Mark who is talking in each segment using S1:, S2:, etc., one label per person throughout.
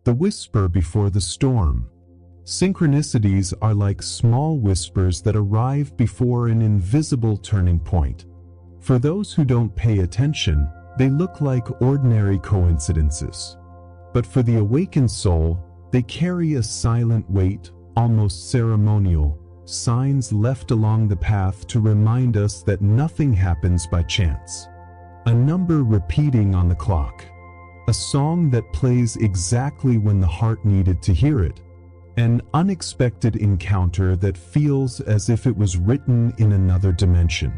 S1: the whisper before the storm. Synchronicities are like small whispers that arrive before an invisible turning point. For those who don't pay attention, they look like ordinary coincidences. But for the awakened soul, they carry a silent weight, almost ceremonial, signs left along the path to remind us that nothing happens by chance. A number repeating on the clock. A song that plays exactly when the heart needed to hear it. An unexpected encounter that feels as if it was written in another dimension.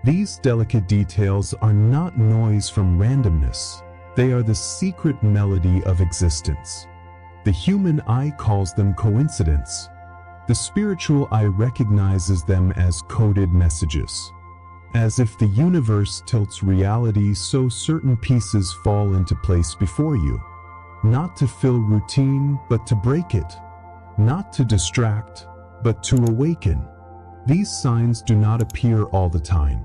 S1: These delicate details are not noise from randomness. They are the secret melody of existence. The human eye calls them coincidence. The spiritual eye recognizes them as coded messages. As if the universe tilts reality so certain pieces fall into place before you. Not to fill routine, but to break it. Not to distract, but to awaken. These signs do not appear all the time.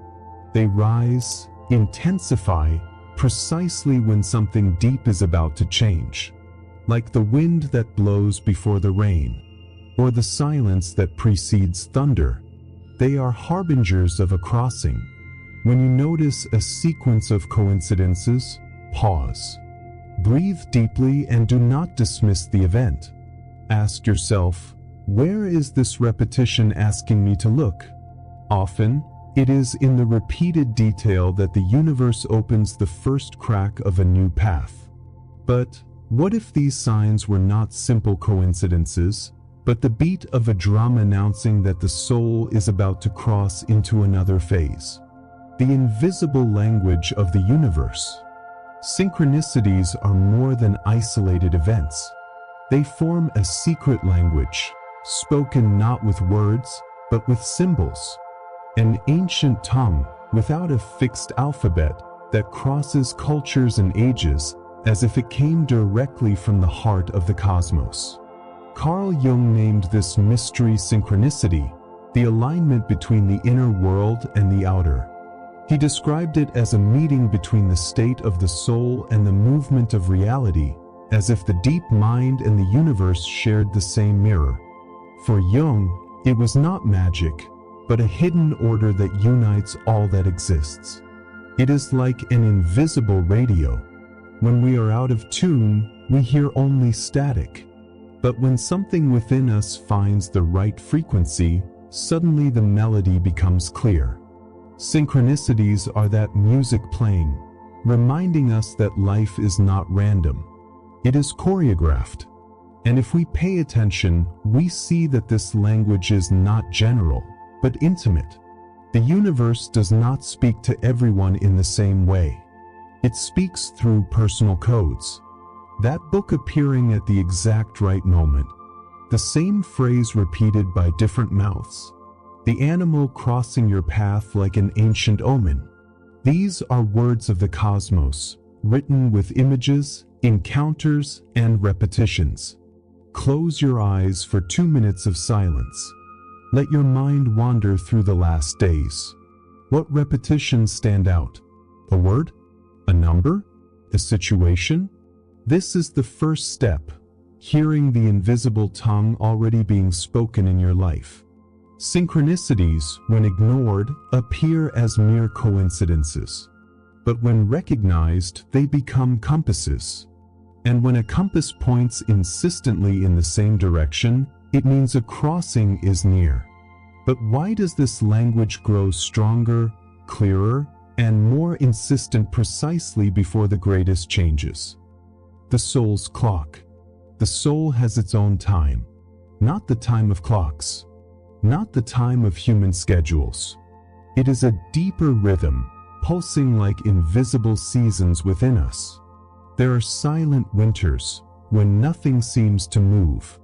S1: They rise, intensify, precisely when something deep is about to change. Like the wind that blows before the rain, or the silence that precedes thunder. They are harbingers of a crossing. When you notice a sequence of coincidences, pause. Breathe deeply and do not dismiss the event. Ask yourself, where is this repetition asking me to look? Often, it is in the repeated detail that the universe opens the first crack of a new path. But what if these signs were not simple coincidences, but the beat of a drum announcing that the soul is about to cross into another phase? The invisible language of the universe. Synchronicities are more than isolated events. They form a secret language, spoken not with words, but with symbols. An ancient tongue, without a fixed alphabet, that crosses cultures and ages, as if it came directly from the heart of the cosmos. Carl Jung named this mystery synchronicity, the alignment between the inner world and the outer. He described it as a meeting between the state of the soul and the movement of reality, as if the deep mind and the universe shared the same mirror. For Jung, it was not magic, but a hidden order that unites all that exists. It is like an invisible radio. When we are out of tune, we hear only static. But when something within us finds the right frequency, suddenly the melody becomes clear. Synchronicities are that music playing, reminding us that life is not random. It is choreographed. And if we pay attention, we see that this language is not general, but intimate. The universe does not speak to everyone in the same way. It speaks through personal codes. That book appearing at the exact right moment. The same phrase repeated by different mouths. The animal crossing your path like an ancient omen. These are words of the cosmos, written with images, encounters, and repetitions. Close your eyes for 2 minutes of silence. Let your mind wander through the last days. What repetitions stand out? A word? A number? A situation? This is the first step, hearing the invisible tongue already being spoken in your life. Synchronicities, when ignored, appear as mere coincidences. But when recognized, they become compasses. And when a compass points insistently in the same direction, it means a crossing is near. But why does this language grow stronger, clearer, and more insistent precisely before the greatest changes? The soul's clock. The soul has its own time, not the time of clocks, not the time of human schedules. It is a deeper rhythm, pulsing like invisible seasons within us. There are silent winters, when nothing seems to move,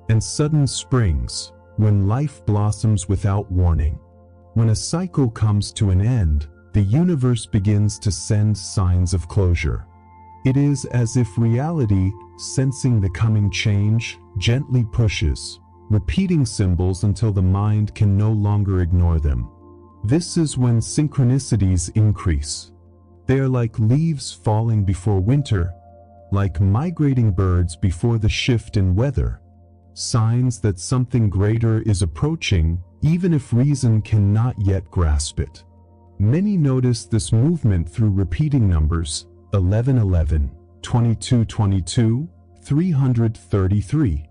S1: and sudden springs, when life blossoms without warning. When a cycle comes to an end, the universe begins to send signs of closure. It is as if reality, sensing the coming change, gently pushes, repeating symbols until the mind can no longer ignore them. This is when synchronicities increase. They are like leaves falling before winter, like migrating birds before the shift in weather, signs that something greater is approaching even if reason cannot yet grasp it. Many notice this movement through repeating numbers 1111, 2222, 333.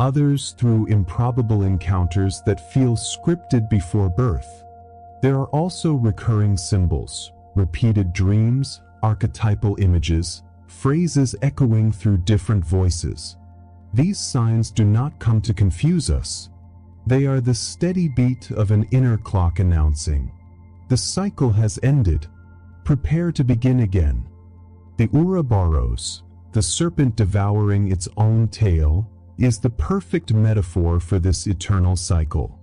S1: Others through improbable encounters that feel scripted before birth. There are also recurring symbols, repeated dreams, archetypal images, phrases echoing through different voices. These signs do not come to confuse us. They are the steady beat of an inner clock announcing, the cycle has ended. Prepare to begin again. The Ouroboros, the serpent devouring its own tail, is the perfect metaphor for this eternal cycle.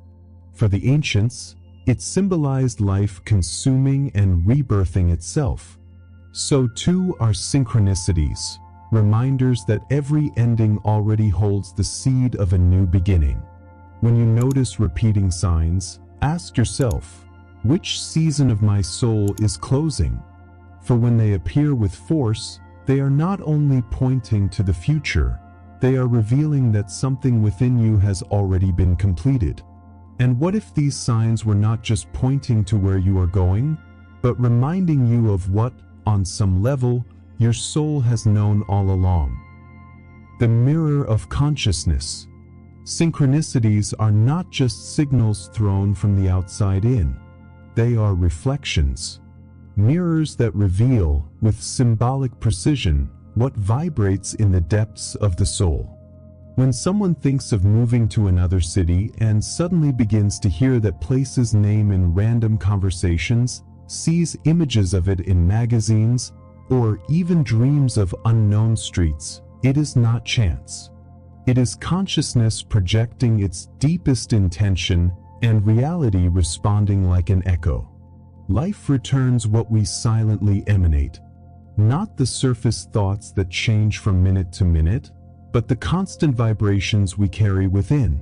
S1: For the ancients, it symbolized life consuming and rebirthing itself. So too are synchronicities, reminders that every ending already holds the seed of a new beginning. When you notice repeating signs, ask yourself, which season of my soul is closing? For when they appear with force, they are not only pointing to the future, they are revealing that something within you has already been completed. And what if these signs were not just pointing to where you are going, but reminding you of what, on some level, your soul has known all along? The mirror of consciousness. Synchronicities are not just signals thrown from the outside in. They are reflections, mirrors that reveal, with symbolic precision, what vibrates in the depths of the soul. When someone thinks of moving to another city and suddenly begins to hear that place's name in random conversations, sees images of it in magazines, or even dreams of unknown streets, it is not chance. It is consciousness projecting its deepest intention and reality responding like an echo. Life returns what we silently emanate, not the surface thoughts that change from minute to minute, but the constant vibrations we carry within.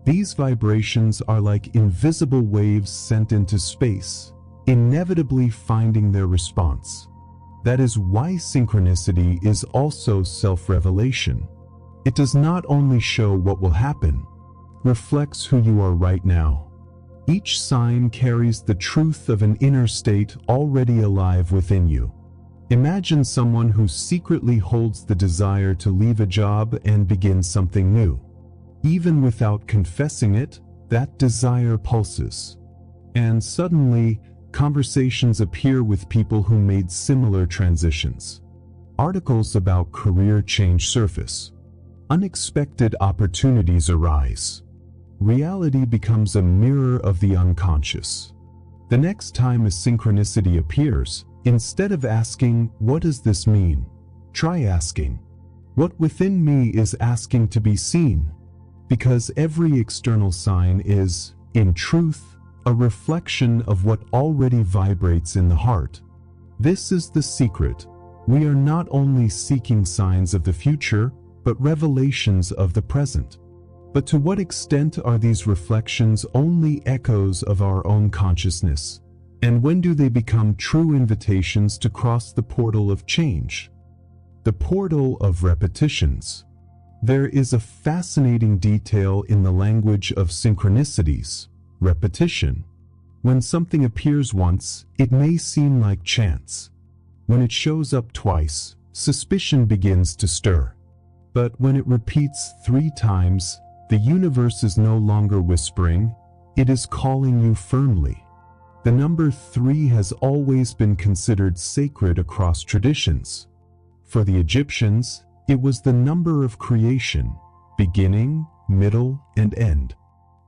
S1: These vibrations are like invisible waves sent into space, inevitably finding their response. That is why synchronicity is also self-revelation. It does not only show what will happen, reflects who you are right now. Each sign carries the truth of an inner state already alive within you. Imagine someone who secretly holds the desire to leave a job and begin something new. Even without confessing it, that desire pulses. And suddenly, conversations appear with people who made similar transitions. Articles about career change surface. Unexpected opportunities arise. Reality becomes a mirror of the unconscious. The next time a synchronicity appears, instead of asking, "What does this mean?" try asking, "What within me is asking to be seen?" Because every external sign is, in truth, a reflection of what already vibrates in the heart. This is the secret. We are not only seeking signs of the future, but revelations of the present. But to what extent are these reflections only echoes of our own consciousness? And when do they become true invitations to cross the portal of change? The portal of repetitions. There is a fascinating detail in the language of synchronicities, repetition. When something appears once, it may seem like chance. When it shows up twice, suspicion begins to stir. But when it repeats 3 times, the universe is no longer whispering, it is calling you firmly. The number 3 has always been considered sacred across traditions. For the Egyptians, it was the number of creation, beginning, middle, and end.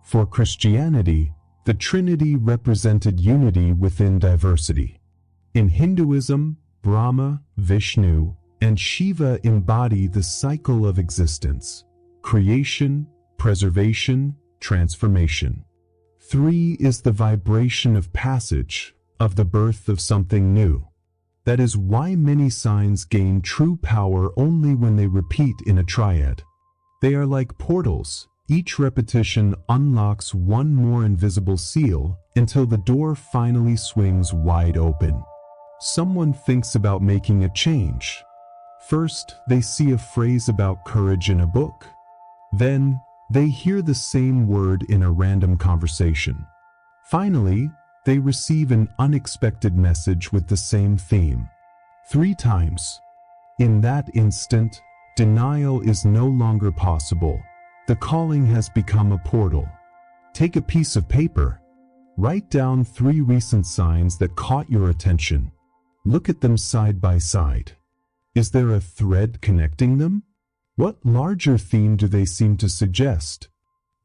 S1: For Christianity, the Trinity represented unity within diversity. In Hinduism, Brahma, Vishnu, and Shiva embody the cycle of existence: creation, preservation, transformation. 3 is the vibration of passage, of the birth of something new. That is why many signs gain true power only when they repeat in a triad. They are like portals. Each repetition unlocks one more invisible seal until the door finally swings wide open. Someone thinks about making a change. First, they see a phrase about courage in a book. Then, they hear the same word in a random conversation. Finally, they receive an unexpected message with the same theme. 3 times. In that instant, denial is no longer possible. The calling has become a portal. Take a piece of paper. Write down 3 recent signs that caught your attention. Look at them side by side. Is there a thread connecting them? What larger theme do they seem to suggest?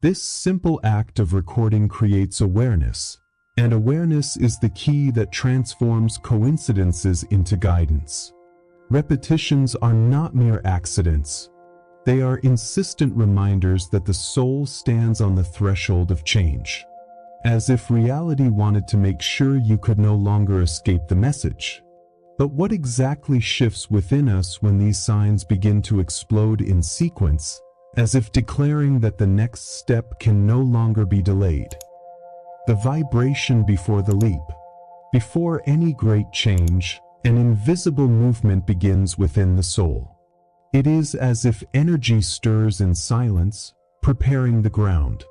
S1: This simple act of recording creates awareness, and awareness is the key that transforms coincidences into guidance. Repetitions are not mere accidents. They are insistent reminders that the soul stands on the threshold of change, as if reality wanted to make sure you could no longer escape the message. But what exactly shifts within us when these signs begin to explode in sequence, as if declaring that the next step can no longer be delayed? The vibration before the leap. Before any great change, an invisible movement begins within the soul. It is as if energy stirs in silence, preparing the ground.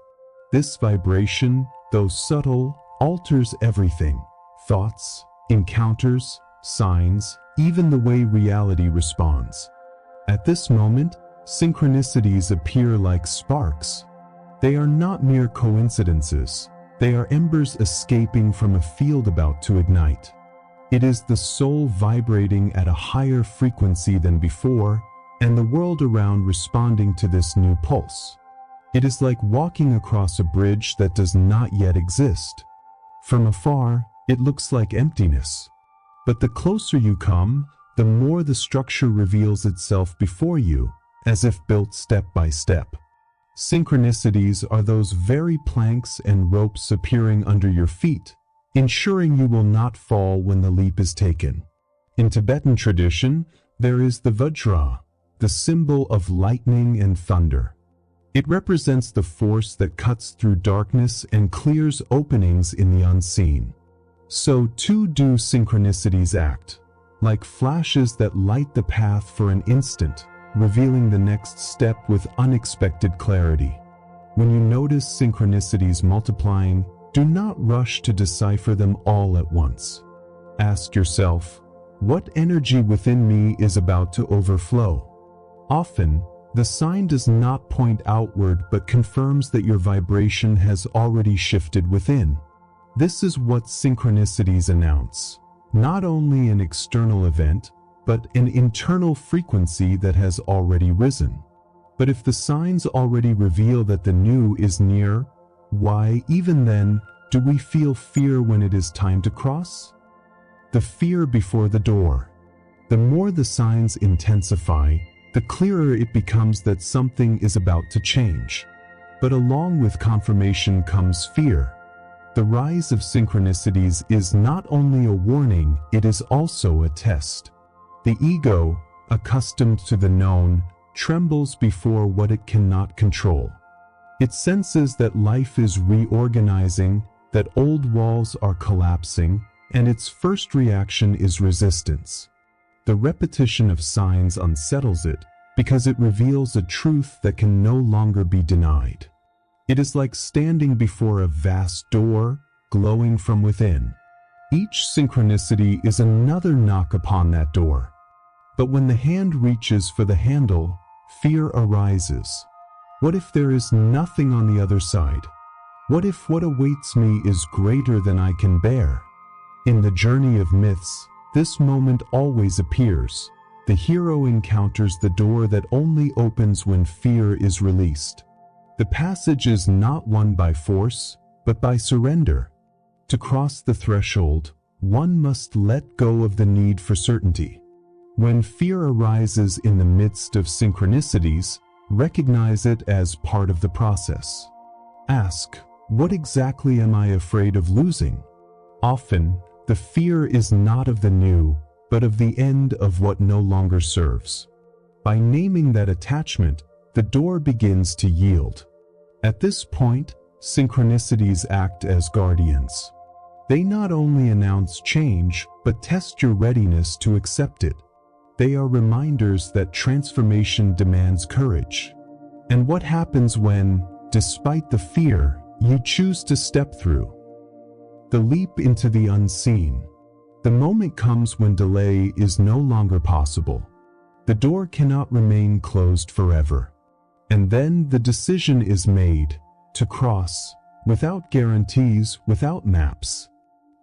S1: This vibration, though subtle, alters everything: thoughts, encounters, signs, even the way reality responds. At this moment, synchronicities appear like sparks. They are not mere coincidences. They are embers escaping from a field about to ignite. It is the soul vibrating at a higher frequency than before, and the world around responding to this new pulse. It is like walking across a bridge that does not yet exist. From afar, it looks like emptiness. But the closer you come, the more the structure reveals itself before you, as if built step by step. Synchronicities are those very planks and ropes appearing under your feet, ensuring you will not fall when the leap is taken. In Tibetan tradition, there is the Vajra, the symbol of lightning and thunder. It represents the force that cuts through darkness and clears openings in the unseen. So too do synchronicities act, like flashes that light the path for an instant, revealing the next step with unexpected clarity. When you notice synchronicities multiplying, do not rush to decipher them all at once. Ask yourself, what energy within me is about to overflow? Often, the sign does not point outward but confirms that your vibration has already shifted within. This is what synchronicities announce: not only an external event, but an internal frequency that has already risen. But if the signs already reveal that the new is near, why, even then, do we feel fear when it is time to cross? The fear before the door. The more the signs intensify, the clearer it becomes that something is about to change. But along with confirmation comes fear. The rise of synchronicities is not only a warning, it is also a test. The ego, accustomed to the known, trembles before what it cannot control. It senses that life is reorganizing, that old walls are collapsing, and its first reaction is resistance. The repetition of signs unsettles it, because it reveals a truth that can no longer be denied. It is like standing before a vast door, glowing from within. Each synchronicity is another knock upon that door. But when the hand reaches for the handle, fear arises. What if there is nothing on the other side? What if what awaits me is greater than I can bear? In the journey of myths, this moment always appears. The hero encounters the door that only opens when fear is released. The passage is not won by force, but by surrender. To cross the threshold, one must let go of the need for certainty. When fear arises in the midst of synchronicities, recognize it as part of the process. Ask, what exactly am I afraid of losing? Often, the fear is not of the new, but of the end of what no longer serves. By naming that attachment, the door begins to yield. At this point, synchronicities act as guardians. They not only announce change, but test your readiness to accept it. They are reminders that transformation demands courage. And what happens when, despite the fear, you choose to step through? The leap into the unseen. The moment comes when delay is no longer possible. The door cannot remain closed forever. And then the decision is made to cross, without guarantees, without maps.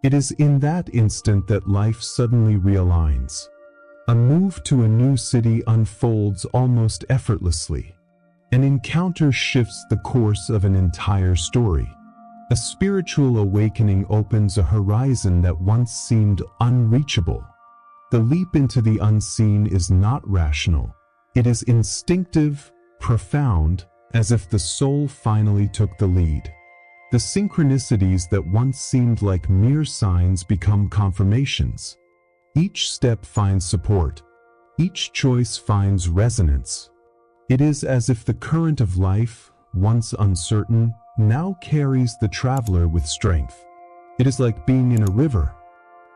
S1: It is in that instant that life suddenly realigns. A move to a new city unfolds almost effortlessly. An encounter shifts the course of an entire story. A spiritual awakening opens a horizon that once seemed unreachable. The leap into the unseen is not rational. It is instinctive, profound, as if the soul finally took the lead. The synchronicities that once seemed like mere signs become confirmations. Each step finds support. Each choice finds resonance. It is as if the current of life, once uncertain, now carries the traveler with strength. It is like being in a river.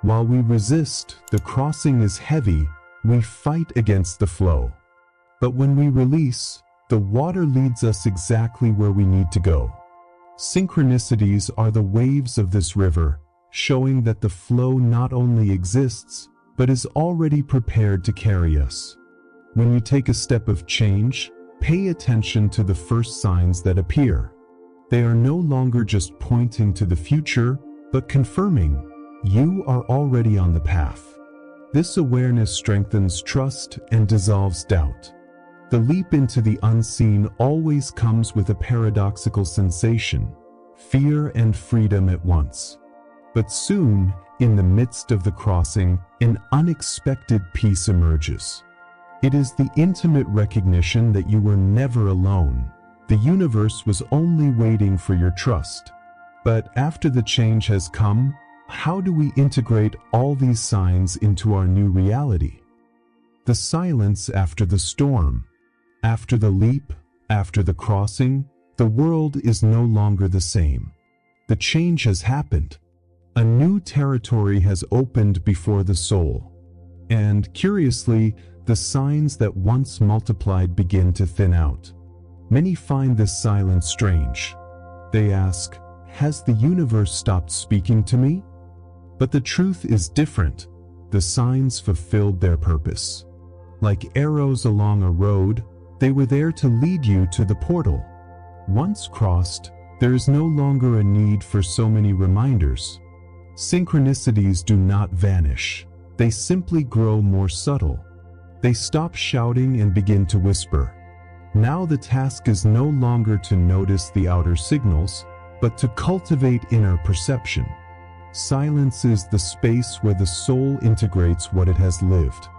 S1: While we resist, the crossing is heavy, we fight against the flow. But when we release, the water leads us exactly where we need to go. Synchronicities are the waves of this river, showing that the flow not only exists, but is already prepared to carry us. When you take a step of change, pay attention to the first signs that appear. They are no longer just pointing to the future, but confirming you are already on the path. This awareness strengthens trust and dissolves doubt. The leap into the unseen always comes with a paradoxical sensation, fear and freedom at once. But soon, in the midst of the crossing, an unexpected peace emerges. It is the intimate recognition that you were never alone. The universe was only waiting for your trust. But after the change has come, how do we integrate all these signs into our new reality? The silence after the storm. After the leap, after the crossing, the world is no longer the same. The change has happened. A new territory has opened before the soul. And curiously, the signs that once multiplied begin to thin out. Many find this silence strange. They ask, has the universe stopped speaking to me? But the truth is different. The signs fulfilled their purpose. Like arrows along a road, they were there to lead you to the portal. Once crossed, there is no longer a need for so many reminders. Synchronicities do not vanish. They simply grow more subtle. They stop shouting and begin to whisper. Now the task is no longer to notice the outer signals, but to cultivate inner perception. Silence is the space where the soul integrates what it has lived.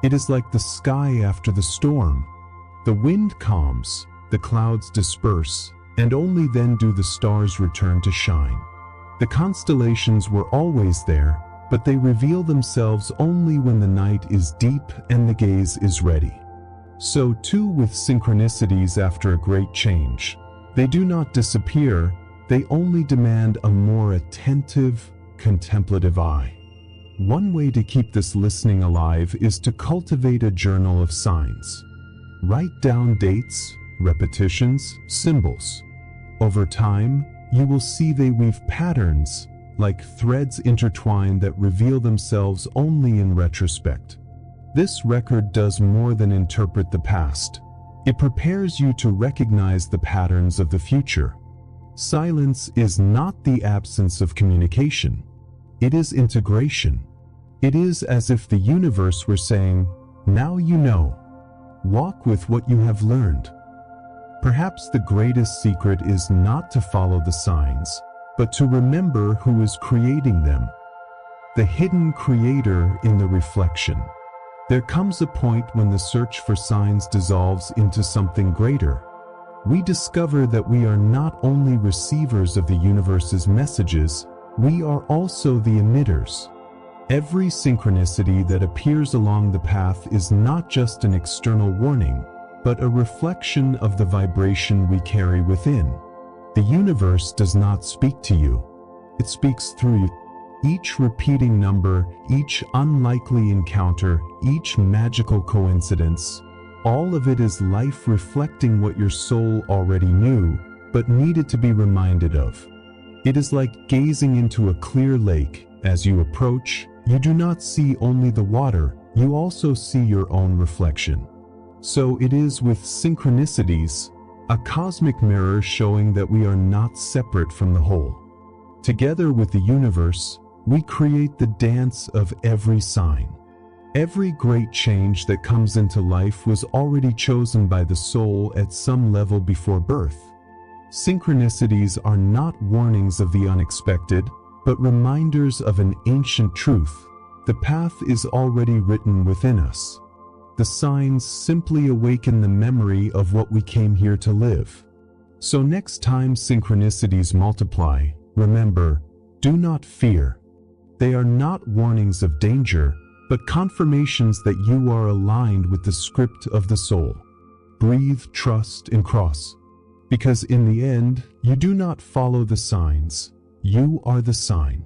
S1: It is like the sky after the storm. The wind calms, the clouds disperse, and only then do the stars return to shine. The constellations were always there, but they reveal themselves only when the night is deep and the gaze is ready. So too with synchronicities after a great change. They do not disappear, they only demand a more attentive, contemplative eye. One way to keep this listening alive is to cultivate a journal of signs. Write down dates, repetitions, symbols. Over time, you will see they weave patterns, like threads intertwined that reveal themselves only in retrospect. This record does more than interpret the past. It prepares you to recognize the patterns of the future. Silence is not the absence of communication. It is integration. It is as if the universe were saying, now you know. Walk with what you have learned. Perhaps the greatest secret is not to follow the signs, but to remember who is creating them. The hidden creator in the reflection. There comes a point when the search for signs dissolves into something greater. We discover that we are not only receivers of the universe's messages, we are also the emitters. Every synchronicity that appears along the path is not just an external warning, but a reflection of the vibration we carry within. The universe does not speak to you. It speaks through you. Each repeating number, each unlikely encounter, each magical coincidence, all of it is life reflecting what your soul already knew, but needed to be reminded of. It is like gazing into a clear lake. As you approach, you do not see only the water, you also see your own reflection. So it is with synchronicities, a cosmic mirror showing that we are not separate from the whole. Together with the universe, we create the dance of every sign. Every great change that comes into life was already chosen by the soul at some level before birth. Synchronicities are not warnings of the unexpected, but reminders of an ancient truth. The path is already written within us. The signs simply awaken the memory of what we came here to live. So next time synchronicities multiply, remember, do not fear. They are not warnings of danger, but confirmations that you are aligned with the script of the soul. Breathe, trust, and cross. Because in the end, you do not follow the signs, you are the sign.